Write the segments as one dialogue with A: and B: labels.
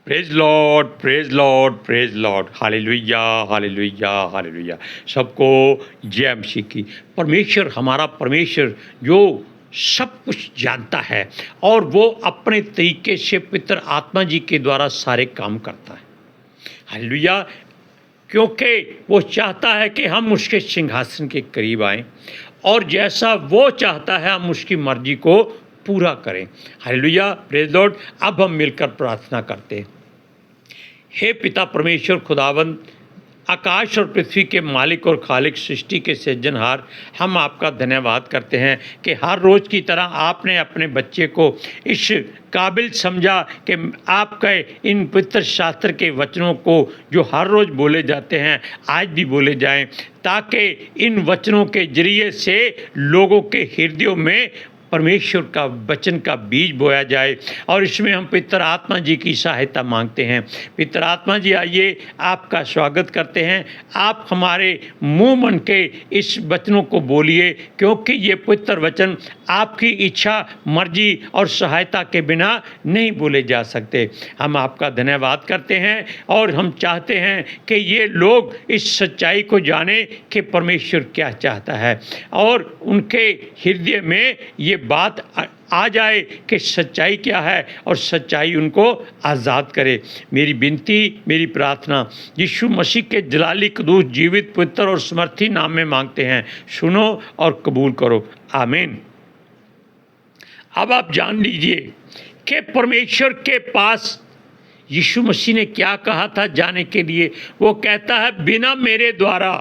A: Praise Lord, praise Lord, praise Lord, hallelujah, hallelujah, hallelujah. सबको जय मसीह की। परमेश्वर, हमारा परमेश्वर जो सब कुछ जानता है और वो अपने तरीके से पितर आत्मा जी के द्वारा सारे काम करता है। हालेलुया। क्योंकि वो चाहता है कि हम उसके सिंहासन के करीब आएं और जैसा वो चाहता है हम उसकी मर्जी को पूरा करें। Hallelujah, praise Lord. अब हम मिलकर प्रार्थना करते हैं। हे पिता परमेश्वर खुदावंद, आकाश और पृथ्वी के मालिक और खालिक, सृष्टि के सृजनहार, हम आपका धन्यवाद करते हैं कि हर रोज़ की तरह आपने अपने बच्चे को इस काबिल समझा कि आपके इन पवित्र शास्त्र के वचनों को जो हर रोज़ बोले जाते हैं आज भी बोले जाएं, ताकि इन वचनों के जरिए से लोगों के हृदयों में परमेश्वर का वचन का बीज बोया जाए। और इसमें हम पितर आत्मा जी की सहायता मांगते हैं। पितर आत्मा जी, आइए, आपका स्वागत करते हैं। आप हमारे मुंह मन के इस वचनों को बोलिए, क्योंकि ये पवित्र वचन आपकी इच्छा, मर्जी और सहायता के बिना नहीं बोले जा सकते। हम आपका धन्यवाद करते हैं और हम चाहते हैं कि ये लोग इस सच्चाई को जाने कि परमेश्वर क्या चाहता है और उनके हृदय में ये बात आ जाए कि सच्चाई क्या है और सच्चाई उनको आज़ाद करे। मेरी विनती, मेरी प्रार्थना यीशु मसीह के जलाली कदूस जीवित पवित्र और समर्थी नाम में मांगते हैं। सुनो और कबूल करो, आमीन। अब आप जान लीजिए कि परमेश्वर के पास यीशु मसीह ने क्या कहा था जाने के लिए। वो कहता है, बिना मेरे द्वारा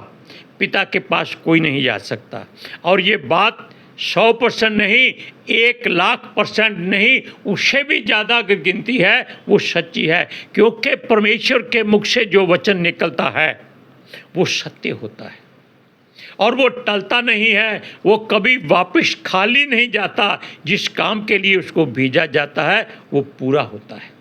A: पिता के पास कोई नहीं जा सकता। और ये बात 100% नहीं, 1,00,000% नहीं, उससे भी ज़्यादा अगर गिनती है वो सच्ची है। क्योंकि परमेश्वर के मुख से जो वचन निकलता है वो सत्य होता है और वो टलता नहीं है। वो कभी वापस खाली नहीं जाता। जिस काम के लिए उसको भेजा जाता है वो पूरा होता है।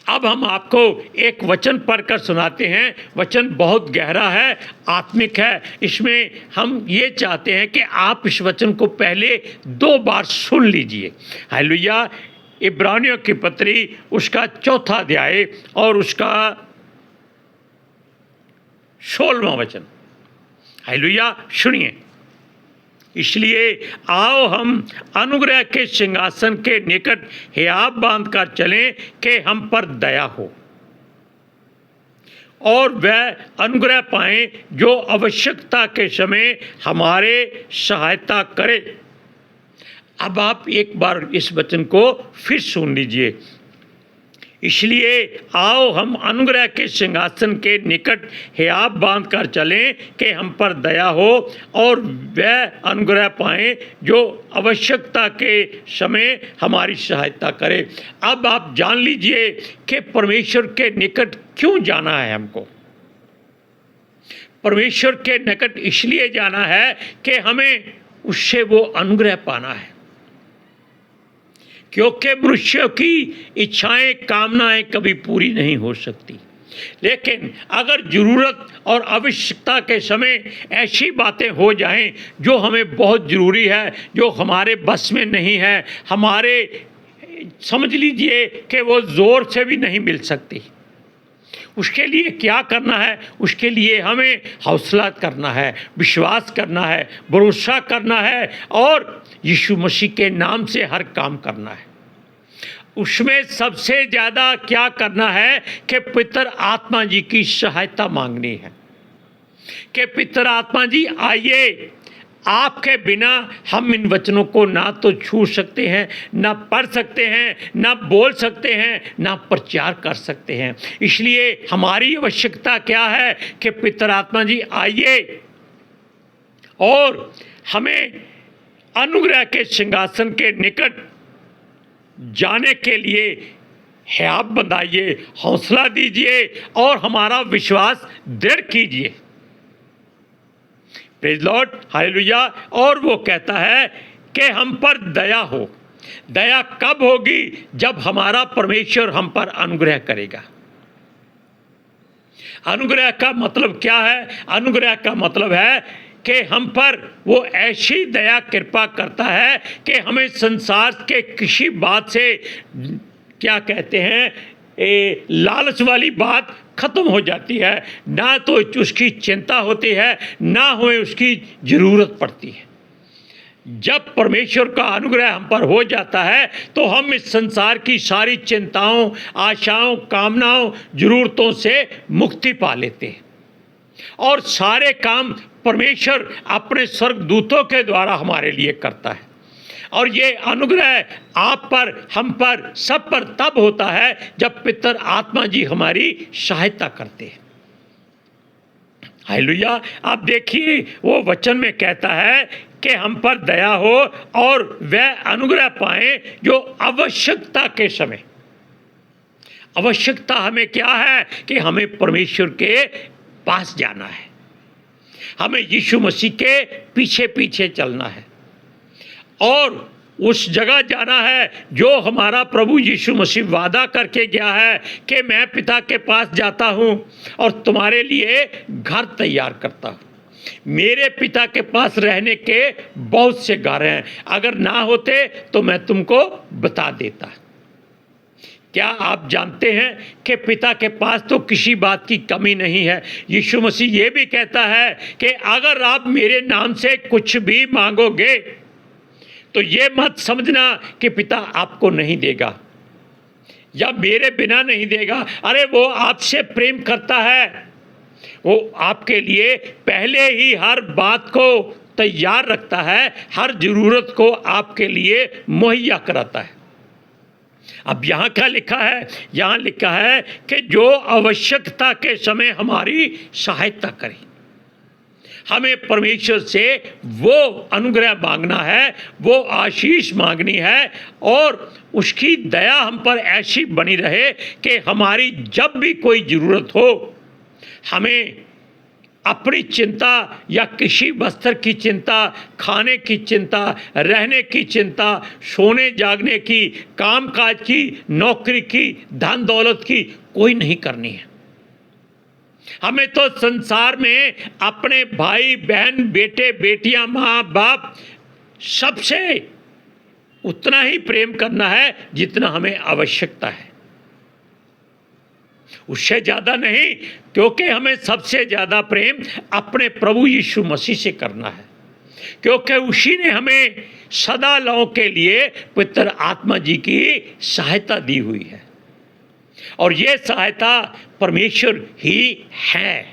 A: अब हम आपको एक वचन पढ़कर सुनाते हैं। वचन बहुत गहरा है, आत्मिक है। इसमें हम ये चाहते हैं कि आप इस वचन को पहले 2 बार सुन लीजिए। हालेलुया। इब्रानियों की पत्री उसका 4था अध्याय और उसका 16वां वचन। हालेलुया, सुनिए। इसलिए आओ हम अनुग्रह के सिंहासन के निकट हियाव बांध कर चलें कि हम पर दया हो और वह अनुग्रह पाएं जो आवश्यकता के समय हमारे सहायता करे। अब आप एक बार इस वचन को फिर सुन लीजिए। इसलिए आओ हम अनुग्रह के सिंहासन के निकट हियाव बांध कर चलें कि हम पर दया हो और वह अनुग्रह पाएं जो आवश्यकता के समय हमारी सहायता करे। अब आप जान लीजिए कि परमेश्वर के निकट क्यों जाना है हमको। परमेश्वर के निकट इसलिए जाना है कि हमें उससे वो अनुग्रह पाना है। क्योंकि मनुष्य की इच्छाएं, कामनाएं कभी पूरी नहीं हो सकती, लेकिन अगर ज़रूरत और आवश्यकता के समय ऐसी बातें हो जाएं जो हमें बहुत ज़रूरी है, जो हमारे बस में नहीं है, हमारे समझ लीजिए कि वो ज़ोर से भी नहीं मिल सकती, उसके लिए क्या करना है? उसके लिए हमें हौसला करना है, विश्वास करना है, भरोसा करना है और यीशु मसीह के नाम से हर काम करना है। उसमें सबसे ज़्यादा क्या करना है कि पितर आत्मा जी की सहायता मांगनी है कि पितर आत्मा जी आइए। आपके बिना हम इन वचनों को ना तो छू सकते हैं, ना पढ़ सकते हैं, ना बोल सकते हैं, ना प्रचार कर सकते हैं। इसलिए हमारी आवश्यकता क्या है कि पितर आत्मा जी आइए और हमें अनुग्रह के सिंहासन के निकट जाने के लिए हियाव बंधाइए, हौसला दीजिए और हमारा विश्वास दृढ़ कीजिए। Praise Lord, hallelujah. और वो कहता है कि हम पर दया हो। दया कब होगी? जब हमारा परमेश्वर हम पर अनुग्रह करेगा। अनुग्रह का मतलब क्या है? अनुग्रह का मतलब है कि हम पर वो ऐसी दया कृपा करता है कि हमें संसार के किसी बात से क्या कहते हैं, लालच वाली बात खत्म हो जाती है। ना तो उसकी चिंता होती है, ना हमें उसकी ज़रूरत पड़ती है। जब परमेश्वर का अनुग्रह हम पर हो जाता है तो हम इस संसार की सारी चिंताओं, आशाओं, कामनाओं, ज़रूरतों से मुक्ति पा लेते हैं और सारे काम परमेश्वर अपने स्वर्गदूतों के द्वारा हमारे लिए करता है। और ये अनुग्रह आप पर, हम पर, सब पर तब होता है जब पितर आत्मा जी हमारी सहायता करते हैं। हालेलुया। आप देखिए वो वचन में कहता है कि हम पर दया हो और वह अनुग्रह पाएं जो आवश्यकता के समय। आवश्यकता हमें क्या है कि हमें परमेश्वर के पास जाना है, हमें यीशु मसीह के पीछे पीछे चलना है और उस जगह जाना है जो हमारा प्रभु यीशु मसीह वादा करके गया है कि मैं पिता के पास जाता हूँ और तुम्हारे लिए घर तैयार करता हूँ। मेरे पिता के पास रहने के बहुत से घर हैं, अगर ना होते तो मैं तुमको बता देता। क्या आप जानते हैं कि पिता के पास तो किसी बात की कमी नहीं है। यीशु मसीह ये भी कहता है कि अगर आप मेरे नाम से कुछ भी मांगोगे तो ये मत समझना कि पिता आपको नहीं देगा या मेरे बिना नहीं देगा। अरे वो आपसे प्रेम करता है, वो आपके लिए पहले ही हर बात को तैयार रखता है, हर ज़रूरत को आपके लिए मुहैया कराता है। अब यहाँ क्या लिखा है? यहाँ लिखा है कि जो आवश्यकता के समय हमारी सहायता करे। हमें परमेश्वर से वो अनुग्रह मांगना है, वो आशीष मांगनी है और उसकी दया हम पर ऐसी बनी रहे कि हमारी जब भी कोई ज़रूरत हो, हमें अपनी चिंता या किसी वस्त्र की चिंता, खाने की चिंता, रहने की चिंता, सोने जागने की, कामकाज की, नौकरी की, धन दौलत की कोई नहीं करनी है। हमें तो संसार में अपने भाई बहन, बेटे बेटियां, माँ बाप सबसे उतना ही प्रेम करना है जितना हमें आवश्यकता है, उससे ज़्यादा नहीं, क्योंकि हमें सबसे ज़्यादा प्रेम अपने प्रभु यीशु मसीह से करना है, क्योंकि उसी ने हमें सदा लौ के लिए पवित्र आत्मा जी की सहायता दी हुई है और ये सहायता परमेश्वर ही है।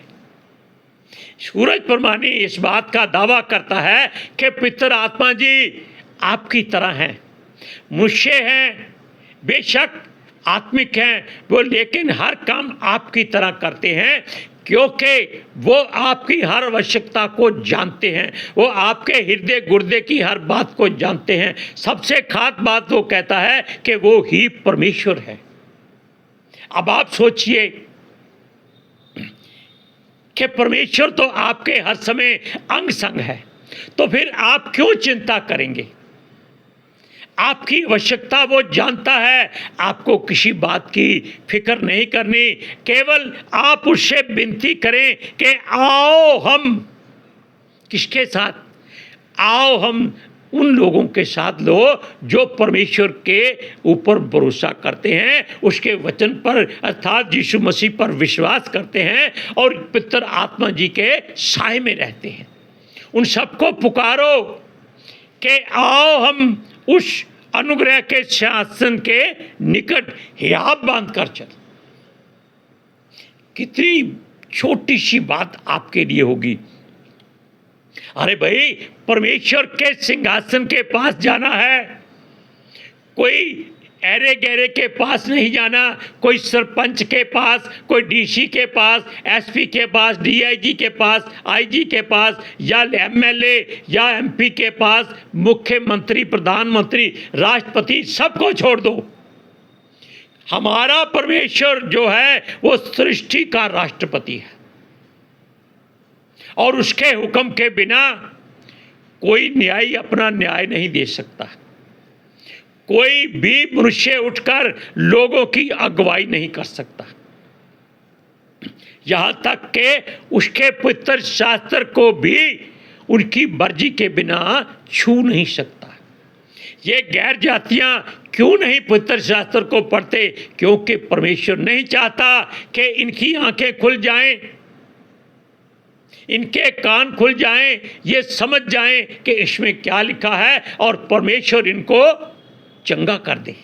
A: सूरज प्रमाणी इस बात का दावा करता है कि पवित्र आत्मा जी आपकी तरह हैं, मुझसे हैं, बेशक आत्मिक हैं वो, लेकिन हर काम आपकी तरह करते हैं क्योंकि वो आपकी हर आवश्यकता को जानते हैं, वो आपके हृदय गुर्दे की हर बात को जानते हैं। सबसे खास बात वो कहता है कि वो ही परमेश्वर है। अब आप सोचिए कि परमेश्वर तो आपके हर समय अंग संग है, तो फिर आप क्यों चिंता करेंगे? आपकी आवश्यकता वो जानता है, आपको किसी बात की फिक्र नहीं करनी, केवल आप उससे विनती करें कि आओ हम किसके साथ, आओ हम उन लोगों के साथ लो जो परमेश्वर के ऊपर भरोसा करते हैं, उसके वचन पर अर्थात यीशु मसीह पर विश्वास करते हैं और पवित्र आत्मा जी के साए में रहते हैं। उन सबको पुकारो कि आओ हम उस अनुग्रह के शासन के निकट हियाब बांध कर चल। कितनी छोटी सी बात आपके लिए होगी। अरे भाई, परमेश्वर के सिंहासन के पास जाना है, कोई ऐरे गहरे के पास नहीं जाना, कोई सरपंच के पास, कोई डीसी के पास, एसपी के पास, डीआईजी के पास, आईजी के पास या एमएलए या एमपी के पास, मुख्यमंत्री, प्रधानमंत्री, राष्ट्रपति, सबको छोड़ दो। हमारा परमेश्वर जो है वो सृष्टि का राष्ट्रपति है और उसके हुक्म के बिना कोई न्यायी अपना न्याय नहीं दे सकता। कोई भी मनुष्य उठकर लोगों की अगुवाई नहीं कर सकता, यहाँ तक कि उसके पवित्र शास्त्र को भी उनकी मर्जी के बिना छू नहीं सकता। ये गैर जातियाँ क्यों नहीं पवित्र शास्त्र को पढ़ते? क्योंकि परमेश्वर नहीं चाहता कि इनकी आंखें खुल जाएं, इनके कान खुल जाएं, ये समझ जाएं कि इसमें क्या लिखा है और परमेश्वर इनको चंगा कर दे।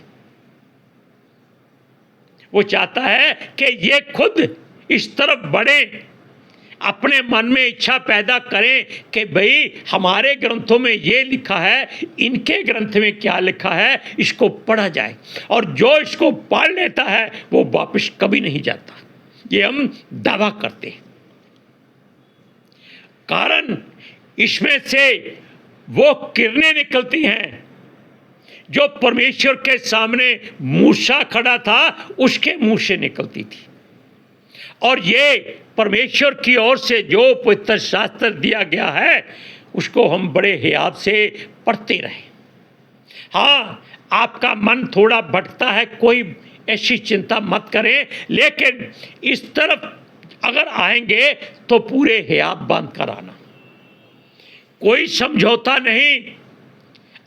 A: वो चाहता है कि ये खुद इस तरफ बढ़े, अपने मन में इच्छा पैदा करें कि भाई हमारे ग्रंथों में ये लिखा है, इनके ग्रंथ में क्या लिखा है, इसको पढ़ा जाए। और जो इसको पढ़ लेता है वो वापस कभी नहीं जाता, ये हम दावा करते हैं। कारण इसमें से वो किरणें निकलती हैं जो परमेश्वर के सामने मूसा खड़ा था उसके मुंह से निकलती थी। और ये परमेश्वर की ओर से जो पवित्र शास्त्र दिया गया है उसको हम बड़े हियाब से पढ़ते रहें। हाँ, आपका मन थोड़ा भटकता है, कोई ऐसी चिंता मत करें, लेकिन इस तरफ अगर आएंगे तो पूरे हियाब बांध कर आना, कोई समझौता नहीं।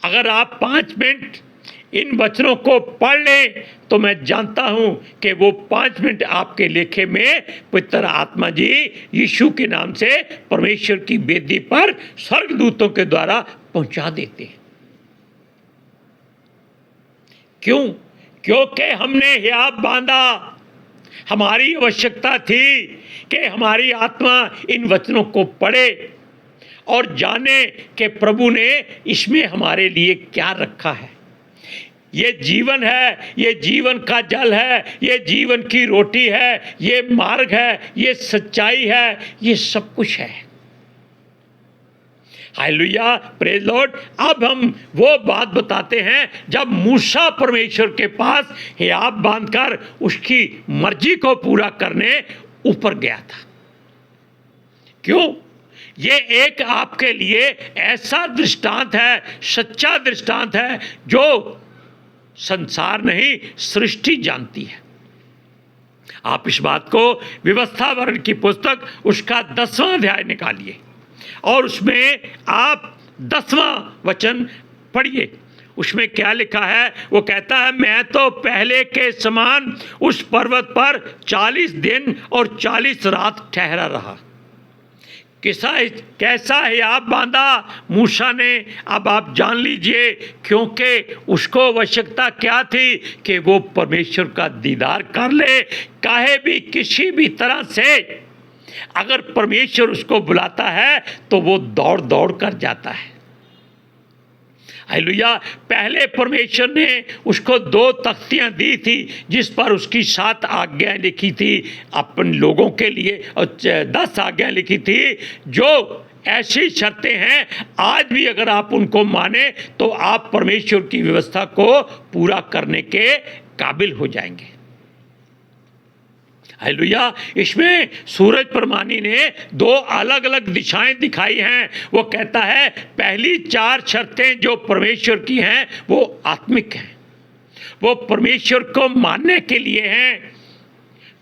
A: अगर आप 5 मिनट इन वचनों को पढ़ लें तो मैं जानता हूं कि वो 5 मिनट आपके लेखे में पवित्र आत्मा जी यीशु के नाम से परमेश्वर की वेदी पर स्वर्गदूतों के द्वारा पहुंचा देते हैं। क्यों? क्योंकि हमने हियाब बांधा। हमारी आवश्यकता थी कि हमारी आत्मा इन वचनों को पढ़े और जाने कि प्रभु ने इसमें हमारे लिए क्या रखा है। ये जीवन है, ये जीवन का जल है, ये जीवन की रोटी है, ये मार्ग है, ये सच्चाई है, ये सब कुछ है। Hallelujah, praise Lord. अब हम वो बात बताते हैं जब मूसा परमेश्वर के पास हियाब बांधकर उसकी मर्जी को पूरा करने ऊपर गया था। क्यों? ये एक आपके लिए ऐसा दृष्टांत है, सच्चा दृष्टांत है जो संसार नहीं सृष्टि जानती है। आप इस बात को व्यवस्था वर्ण की पुस्तक उसका 10वां अध्याय निकालिए और उसमें आप 10वां वचन पढ़िए। उसमें क्या लिखा है? वो कहता है, मैं तो पहले के समान उस पर्वत पर 40 दिन और 40 रात ठहरा रहा। कैसा हियाब बांधा मूसा ने, अब आप जान लीजिए। क्योंकि उसको आवश्यकता क्या थी कि वो परमेश्वर का दीदार कर ले, काहे भी किसी भी तरह से। अगर परमेश्वर उसको बुलाता है तो वो दौड़ दौड़ कर जाता है। हालेलुया। पहले परमेश्वर ने उसको 2 तख्तियां दी थी जिस पर उसकी 7 आज्ञाएं लिखी थी अपन लोगों के लिए, और 10 आज्ञाएं लिखी थी जो ऐसी शर्तें हैं आज भी अगर आप उनको माने तो आप परमेश्वर की व्यवस्था को पूरा करने के काबिल हो जाएंगे। हालेलुया। इसमें सूरज परमानी ने 2 अलग अलग दिशाएं दिखाई हैं। वो कहता है पहली 4 शर्तें जो परमेश्वर की हैं वो आत्मिक हैं, वो परमेश्वर को मानने के लिए हैं,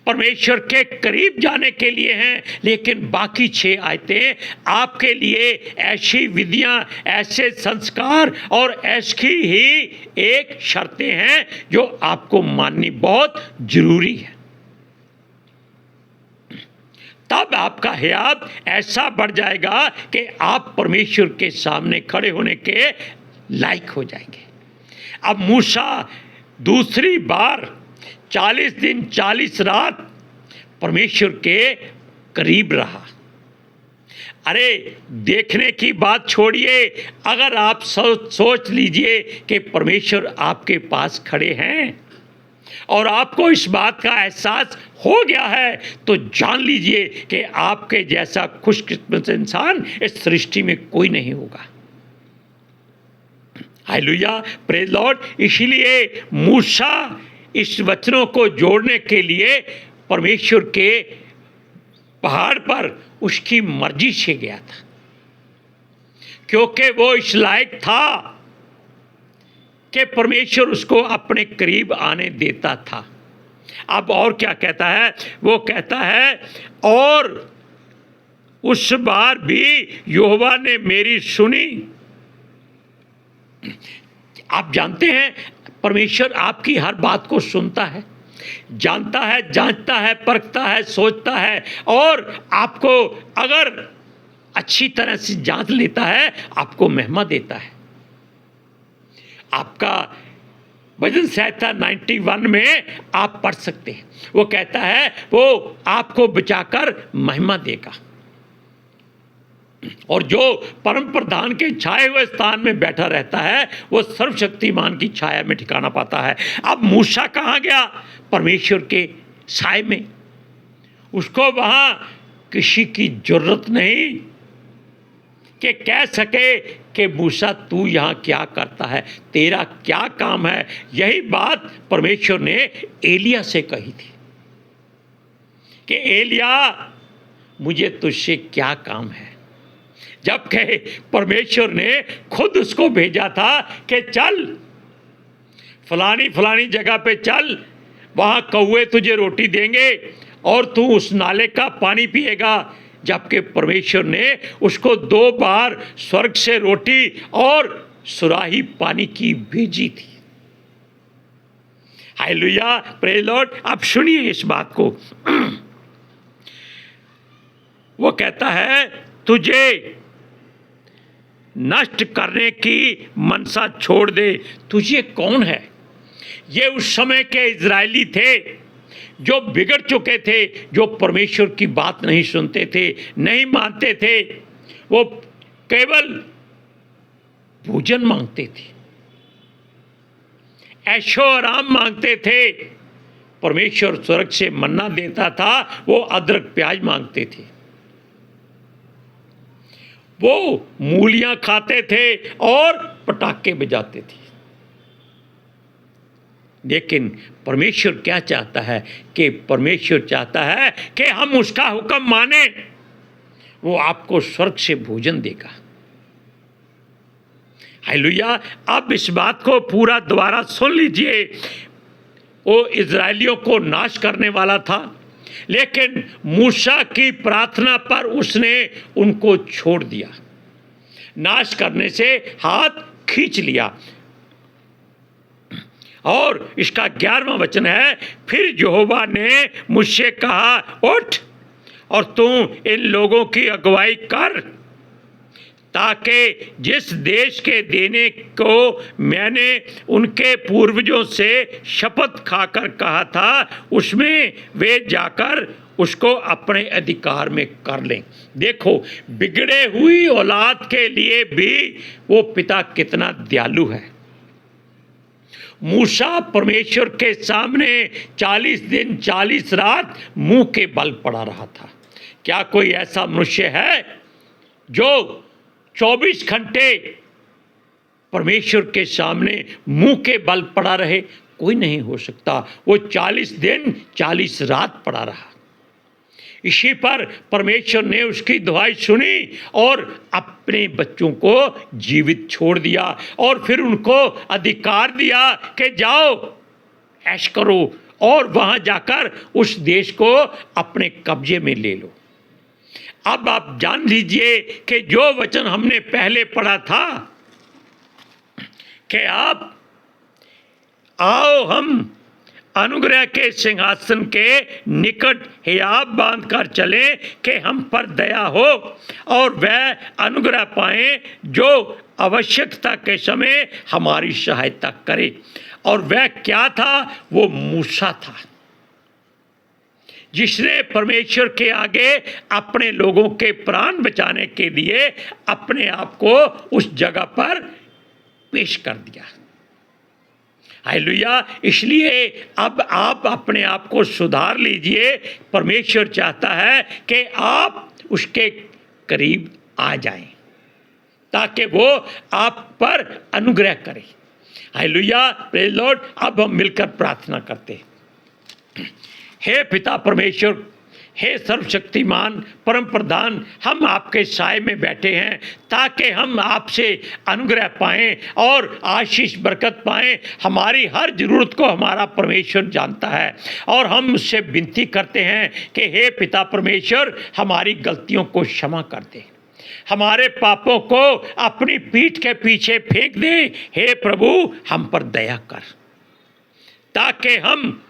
A: परमेश्वर के करीब जाने के लिए हैं। लेकिन बाकी 6 आयतें आपके लिए ऐसी विधियां, ऐसे संस्कार और ऐसी ही एक शर्तें हैं जो आपको माननी बहुत जरूरी है। तब आपका हियाब ऐसा बढ़ जाएगा कि आप परमेश्वर के सामने खड़े होने के लायक हो जाएंगे। अब मूसा दूसरी बार 40 दिन 40 रात परमेश्वर के करीब रहा। अरे देखने की बात छोड़िए, अगर आप सोच लीजिए कि परमेश्वर आपके पास खड़े हैं और आपको इस बात का एहसास हो गया है तो जान लीजिए कि आपके जैसा खुशकिस्मत इंसान इस सृष्टि में कोई नहीं होगा। Hallelujah, praise Lord. इसीलिए मूसा इस वचनों को जोड़ने के लिए परमेश्वर के पहाड़ पर उसकी मर्जी से गया था, क्योंकि वो इस लायक था कि परमेश्वर उसको अपने करीब आने देता था। अब और क्या कहता है? वो कहता है, और उस बार भी यहोवा ने मेरी सुनी। आप जानते हैं परमेश्वर आपकी हर बात को सुनता है, जानता है, जांचता है, परखता है, सोचता है, और आपको अगर अच्छी तरह से जांच लेता है, आपको महिमा देता है। आपका भजन संहिता 91 में आप पढ़ सकते हैं, वो कहता है वो आपको बचाकर महिमा देगा। और जो परम प्रधान के छाए हुए स्थान में बैठा रहता है, वो सर्वशक्तिमान की छाया में ठिकाना पाता है। अब मूसा कहाँ गया? परमेश्वर के छाए में। उसको वहां किसी की जरूरत नहीं कि कह सके कि मूसा तू यहाँ क्या करता है, तेरा क्या काम है। यही बात परमेश्वर ने एलिया से कही थी कि एलिया मुझे तुझसे क्या काम है, जबकि परमेश्वर ने खुद उसको भेजा था कि चल फलानी फलानी जगह पे चल, वहाँ कौवे तुझे रोटी देंगे और तू उस नाले का पानी पिएगा। जबकि परमेश्वर ने उसको 2 बार स्वर्ग से रोटी और सुराही पानी की भेजी थी। Hallelujah, praise Lord. अब सुनिए इस बात को। वो कहता है तुझे नष्ट करने की मनसा छोड़ दे। तुझे कौन है? ये उस समय के इजरायली थे जो बिगड़ चुके थे, जो परमेश्वर की बात नहीं सुनते थे, नहीं मानते थे। वो केवल भोजन मांगते थे, ऐशो आराम मांगते थे। परमेश्वर स्वर्ग से मन्ना देता था, वो अदरक प्याज मांगते थे, वो मूलियां खाते थे और पटाखे बजाते थे। लेकिन परमेश्वर क्या चाहता है कि परमेश्वर चाहता है कि हम उसका हुक्म माने, वो आपको स्वर्ग से भोजन देगा। हालेलुया। अब इस बात को पूरा दोबारा सुन लीजिए। वो इजरायलियों को नाश करने वाला था, लेकिन मूसा की प्रार्थना पर उसने उनको छोड़ दिया, नाश करने से हाथ खींच लिया। और इसका 11वां वचन है, फिर यहोवा ने मुझसे कहा, उठ और तू इन लोगों की अगुवाई कर, ताकि जिस देश के देने को मैंने उनके पूर्वजों से शपथ खाकर कहा था, उसमें वे जाकर उसको अपने अधिकार में कर लें। देखो, बिगड़े हुई औलाद के लिए भी वो पिता कितना दयालु है। मूसा परमेश्वर के सामने 40 दिन 40 रात मुंह के बल पड़ा रहा था। क्या कोई ऐसा मनुष्य है जो 24 घंटे परमेश्वर के सामने मुंह के बल पड़ा रहे? कोई नहीं हो सकता। वो 40 दिन 40 रात पड़ा रहा। इसी पर परमेश्वर ने उसकी दुहाई सुनी और अपने बच्चों को जीवित छोड़ दिया, और फिर उनको अधिकार दिया कि जाओ ऐश करो और वहां जाकर उस देश को अपने कब्जे में ले लो। अब आप जान लीजिए कि जो वचन हमने पहले पढ़ा था कि आप आओ हम अनुग्रह के सिंहासन के निकट हियाब बांध कर चले कि हम पर दया हो और वह अनुग्रह पाएं जो आवश्यकता के समय हमारी सहायता करे। और वह क्या था? वो मूसा था, जिसने परमेश्वर के आगे अपने लोगों के प्राण बचाने के लिए अपने आप को उस जगह पर पेश कर दिया। हालेलुया। इसलिए अब आप अपने आप को सुधार लीजिए। परमेश्वर चाहता है कि आप उसके करीब आ जाएं, ताकि वो आप पर अनुग्रह करे। Hallelujah, praise Lord. अब हम मिलकर प्रार्थना करते हैं। हे पिता परमेश्वर, हे सर्वशक्तिमान परम प्रधान, हम आपके साए में बैठे हैं ताकि हम आपसे अनुग्रह पाएं और आशीष बरकत पाएं। हमारी हर ज़रूरत को हमारा परमेश्वर जानता है, और हम उससे विनती करते हैं कि हे पिता परमेश्वर, हमारी गलतियों को क्षमा कर दे, हमारे पापों को अपनी पीठ के पीछे फेंक दे। हे प्रभु, हम पर दया कर। ताकि हम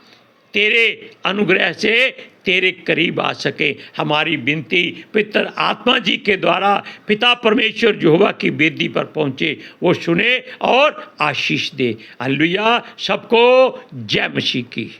A: तेरे अनुग्रह से तेरे करीब आ सके। हमारी विनती पितर आत्मा जी के द्वारा पिता परमेश्वर यहोवा की वेदी पर पहुँचे, वो सुने और आशीष दे। हालेलुया। सबको जय मसीह की।